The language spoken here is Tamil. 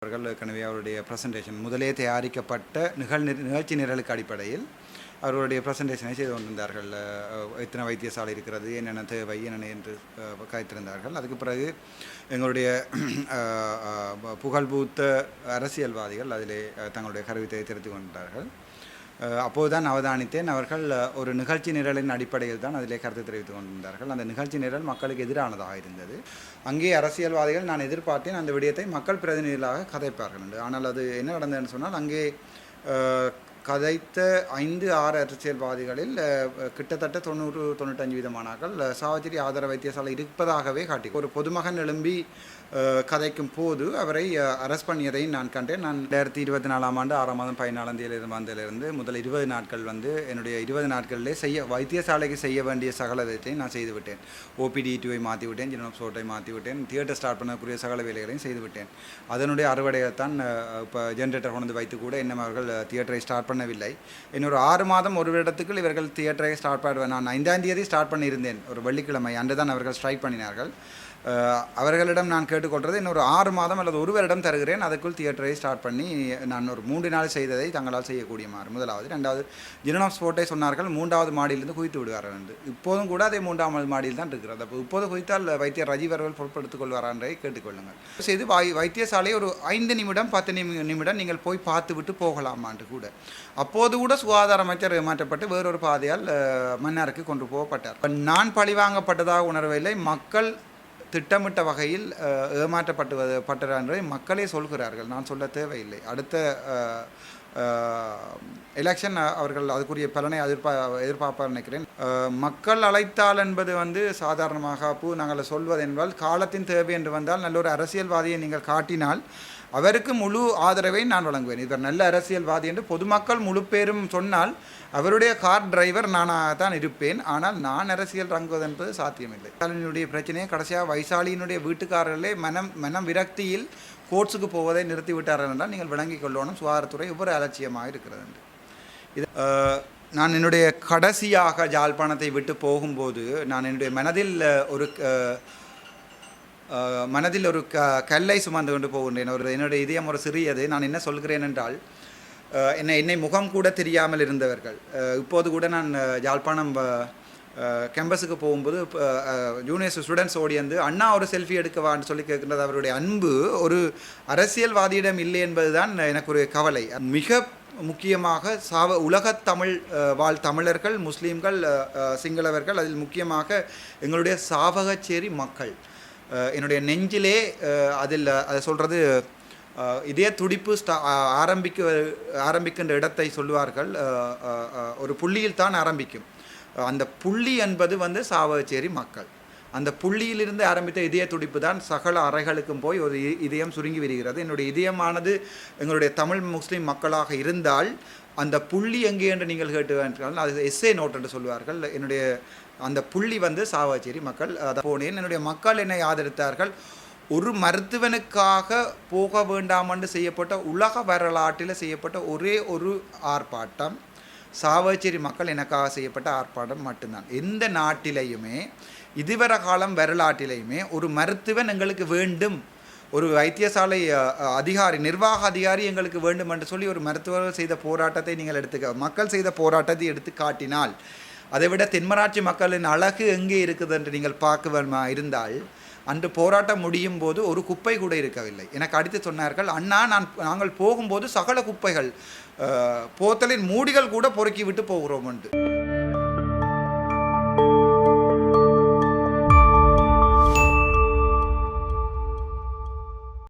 அவர்கள் ஏற்கனவே அவருடைய ப்ரெசன்டேஷன் முதலே தயாரிக்கப்பட்ட நிகழ்ச்சி நிரலுக்கு அடிப்படையில் அவர்களுடைய ப்ரெசன்டேஷனை செய்து கொண்டிருந்தார்கள். எத்தனை வைத்தியசாலை இருக்கிறது, என்னென்ன தேவை, என்னென்ன என்று காய்த்திருந்தார்கள். அதுக்கு பிறகு எங்களுடைய புகழ்பூத்த அரசியல்வாதிகள் அதிலே தங்களுடைய கருத்தை தெரிவித்து கொண்டார்கள். அப்போதுதான் அவதானித்தேன், அவர்கள் ஒரு நிகழ்ச்சி நிரலின் அடிப்படையில் தான் அதிலே கருத்து தெரிவித்து கொண்டிருந்தார்கள். அந்த நிகழ்ச்சி நிரல் மக்களுக்கு எதிரானதாக இருந்தது. அங்கே அரசியல்வாதிகள் நான் எதிர்பார்த்தேன் அந்த விடயத்தை மக்கள் பிரதிநிதிகளாக கதைப்பார்கள் என்று. ஆனால் அது என்ன நடந்ததுன்னு சொன்னால், அங்கே கதைத்த 5-6 அரசியல்வாதிகளில் கிட்டத்தட்ட 90-95% சாவச்சேரி ஆதார வைத்தியசாலை இருப்பதாகவே காட்டி ஒரு பொதுமகன் எழும்பி கதைக்கும் போது அவரை அரெஸ்ட் பண்ணியதை நான் கண்டேன். நான் 2024 ஆண்டு 6 மாதம் 14 வந்ததிலிருந்து முதல் 20 நாட்கள் என்னுடைய 20 நாட்களிலே வைத்தியசாலைக்கு செய்ய வேண்டிய சகலத்தை நான் செய்துவிட்டேன். OPD2 மாற்றிவிட்டேன், ஜெனரல் சோட்டை மாற்றிவிட்டேன், தியேட்டர் ஸ்டார்ட் பண்ணக்கூடிய சகல வேலைகளையும் செய்துவிட்டேன். அதனுடைய அறுவடையைத்தான் இப்போ ஜென்ரேட்டர் கொண்டு வைத்து கூட இன்னும் அவர்கள் தியேட்டரை ஸ்டார்ட் பண்ணவில்லை. இன்னொரு 6 மாதம் ஒரு வருடத்துக்குள் இவர்கள் தியேட்டரை ஸ்டார்ட் பண்ணுவேன். நான் 5ஆம் தேதி ஸ்டார்ட் பண்ணியிருந்தேன், ஒரு வெள்ளிக்கிழமை அன்று தான் அவர்கள் ஸ்ட்ரைக் பண்ணினார்கள். அவர்களிடம் நான் கேட்டுக்கொள்வது இன்னொரு 6 மாதம் அல்லது 1 வருடம் தருகிறேன், அதுக்குள் தியேட்டரை ஸ்டார்ட் பண்ணி நான் ஒரு 3 நாள் செய்ததை தங்களால் செய்யக்கூடியமாறு. முதலாவது. 2வது, ஜெனரல் ஸ்போர்ட்டை சொன்னார்கள் 3வது மாடியிலிருந்து குவித்து விடுவார்கள் என்று. இப்போதும் கூட அதே 3வது மாடியில் தான் இருக்கிறது. அப்போ இப்போது குவித்தால் வைத்தியர் ரஜீவ் அவர்கள் பொருட்படுத்திக் கொள்வாரா என்றை கேட்டுக்கொள்ளுங்கள். செய்து வைத்தியசாலை ஒரு 5 நிமிடம் 10 நிமிடம் நீங்கள் போய் பார்த்து விட்டு போகலாமான்னு கூட. அப்போது கூட சுகாதார அமைச்சர் ஏமாற்றப்பட்டு வேறொரு பாதையால் மன்னாருக்கு கொண்டு போகப்பட்டார். நான் பழிவாங்கப்பட்டதாக உணர்வில்லை, மக்கள் திட்டமிட்ட வகையில் ஏமாற்றப்பட்டது என்பதை மக்களே சொல்கிறார்கள், நான் சொல்ல தேவையில்லை. அடுத்த எலெக்ஷன் அவர்கள் அதுக்குரிய பலனை எதிர்பார்ப்பார் நினைக்கிறேன். மக்கள் அழைத்தால் என்பது சாதாரணமாக நாங்கள் சொல்வது என்பதால் காலத்தின் தேவை என்று வந்தால் நல்ல ஒரு அரசியல்வாதியை நீங்கள் காட்டினால் அவருக்கு முழு ஆதரவை நான் வழங்குவேன். இவர் நல்ல அரசியல்வாதி என்று பொதுமக்கள் முழு பேரும் சொன்னால் அவருடைய கார் டிரைவர் நானாக தான் இருப்பேன். ஆனால் நான் அரசியல் இறங்குவது என்பது சாத்தியமில்லை. ஸ்டாலினுடைய பிரச்சனையை கடைசியாக வைசாலியினுடைய வீட்டுக்காரர்களே மனம் விரக்தியில் கோர்ட்ஸுக்கு போவதை நிறுத்திவிட்டார்கள் என்றால் நீங்கள் விளங்கிக் கொள்ளணும் சுகாதாரத்துறை ஒவ்வொரு அலட்சியமாக இருக்கிறது என்று. இது நான் என்னுடைய கடைசியாக யாழ்ப்பாணத்தை விட்டு போகும்போது நான் என்னுடைய மனதில் ஒரு கல்லை சுமந்து கொண்டு போகின்றேன். என்னுடைய இதயம் ஒரு சிறியது. நான் என்ன சொல்கிறேன் என்றால், என்னை முகம் கூட தெரியாமல் இருந்தவர்கள் இப்போது கூட நான் யாழ்ப்பாணம் கேம்பஸுக்கு போகும்போது ஜூனியர் ஸ்டூடெண்ட்ஸ் ஓடி வந்து அண்ணா ஒரு செல்ஃபி எடுக்கவான்னு சொல்லி கேட்கின்றது. அவருடைய அன்பு ஒரு அரசியல்வாதியிடம் இல்லை என்பது தான் எனக்கு ஒரு கவலை. மிக முக்கியமாக உலகத் தமிழ் வாழ் தமிழர்கள், முஸ்லீம்கள், சிங்களவர்கள், அதில் முக்கியமாக எங்களுடைய சாவகச்சேரி மக்கள் என்னுடைய நெஞ்சிலே அதை சொல்கிறது இதே துடிப்பு ஆரம்பிக்கின்ற இடத்தை சொல்லுவார்கள். ஒரு புள்ளியில் தான் ஆரம்பிக்கும். அந்த புள்ளி என்பது சாவகச்சேரி மக்கள். அந்த புள்ளியிலிருந்து ஆரம்பித்த இதய துடிப்பு தான் சகல அறைகளுக்கும் போய் ஒரு இதயம் சுருங்கி வருகிறது. என்னுடைய இதயமானது எங்களுடைய தமிழ் முஸ்லீம் மக்களாக இருந்தால் அந்த புள்ளி எங்கே என்று நீங்கள் கேட்டுவார்கள், அது எஸ்ஏ நோட் என்று சொல்வார்கள். என்னுடைய அந்த புள்ளி சாவகச்சேரி மக்கள். அதை போனேன். என்னுடைய மக்கள் என்னை ஆதரித்தார்கள். ஒரு மருத்துவனுக்காக போக வேண்டாம் என்று செய்யப்பட்ட உலக வரலாற்றில் செய்யப்பட்ட ஒரே ஒரு ஆர்ப்பாட்டம் சாவகச்சேரி மக்கள் எனக்காக செய்யப்பட்ட ஆர்ப்பாட்டம் மட்டும்தான். எந்த நாட்டிலையுமே இதுவரை காலம் வரலாற்றிலையுமே ஒரு மருத்துவன் எங்களுக்கு வேண்டும், ஒரு வைத்தியசாலை நிர்வாக அதிகாரி எங்களுக்கு வேண்டும் என்று சொல்லி ஒரு மருத்துவர்கள் செய்த போராட்டத்தை நீங்கள் மக்கள் செய்த போராட்டத்தை எடுத்து காட்டினால், அதைவிட தென்மராட்சி மக்களின் அழகு எங்கே இருக்குது என்று நீங்கள் பார்க்க இருந்தால், அன்று போராட்டம் முடியும் போது ஒரு குப்பை கூட இருக்கவில்லை. எனக்கு அடுத்து சொன்னார்கள், அண்ணா நாங்கள் போகும்போது சகல குப்பைகள் போத்தலின் மூடிகள் கூட பொறுக்கி விட்டு போகிறோம் என்று.